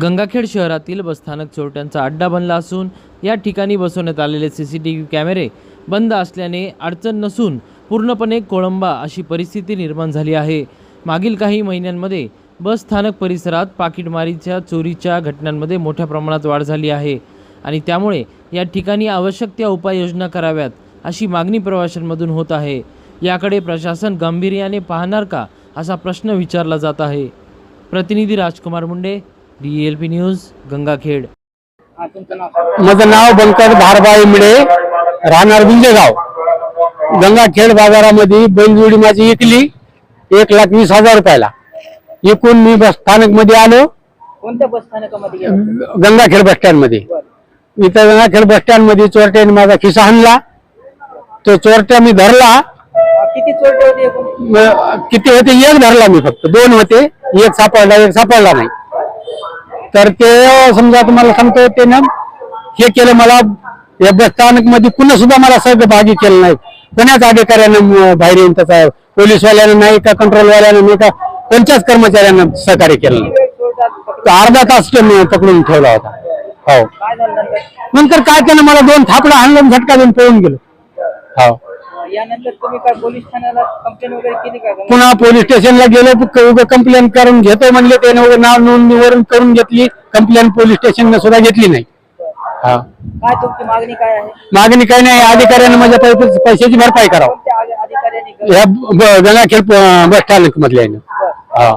गंगाखेड शहरातील बसस्थानक चोरट्यांचा अड्डा बनला असून या ठिकाणी बसवण्यात आलेले सीसीटीव्ही कॅमेरे बंद असल्याने अडचण नसून पूर्णपणे कोळंबा अशी परिस्थिती निर्माण झाली आहे। मागील काही महिन्यांमध्ये बसस्थानक परिसरात पाकिटमारीच्या चोरीच्या घटनांमध्ये मोठ्या प्रमाणात वाढ झाली आहे आणि त्यामुळे या ठिकाणी आवश्यक त्या उपाययोजना कराव्यात अशी मागणी प्रवाशांमधून होत आहे। याकडे प्रशासन गांभीर्याने पाहणार का असा प्रश्न विचारला जात आहे। प्रतिनिधी राजकुमार मुंडे, DLP न्यूज, गंगाखेड। माझं नाव बंकर धारबाई मिळे, राहणार गुंजेगाव। गंगाखेड बाजारामध्ये बैलजोडी माझी विकली 1,20,000 रुपयाला। एकूण मी बस स्थानक मध्ये आलो। कोणत्या बस स्थानकामध्ये? गंगाखेड बस स्टँड मध्ये। इथं गंगाखेड बस स्टँड मध्ये चोरट्याने माझा खिसा हाणला। तो चोरट्या मी धरला। किती चोरटे होते एकूण? किती होते? एक धरला मी, फक्त 2 होते, एक सापडला नाही। तर ते समजा तुम्हाला सांगतो, ते ना हे केलं, मला या बस स्थानक मध्ये पुन्हा सुद्धा मला सहभागी केलं नाही। कोणाच अधिकाऱ्यानं बाहेर येऊन त्याचा, पोलीसवाल्यानं नाही का, कंट्रोलवाल्यानं नाही का, कोणत्याच कर्मचाऱ्यांना सहकार्य केलं नाही। अर्धा तास पकडून ठेवला होता। हो, नंतर काय केलं, मला 2 थापडा हाणून झटका देऊन पळून गेलो। हो, यानंतर तुम्ही काय पोलीस ठाण्याला कंप्लेंट वगैरे केली का? पुन्हा पोलीस स्टेशनला गेलो, कंप्लेंट करून घेतो म्हणले, त्याने नाव नोंदणीवरून करून घेतली कंप्लेंट, पोलीस स्टेशनने सुद्धा घेतली नाही। हा, काय तुमची मागणी काय आहे? मागणी काही नाही, अधिकाऱ्याने माझ्या पैशाची भरपाई करावं, कोणत्या अधिकाऱ्यांनी? या गंगाखेड बस स्थानक मधल्या। हा,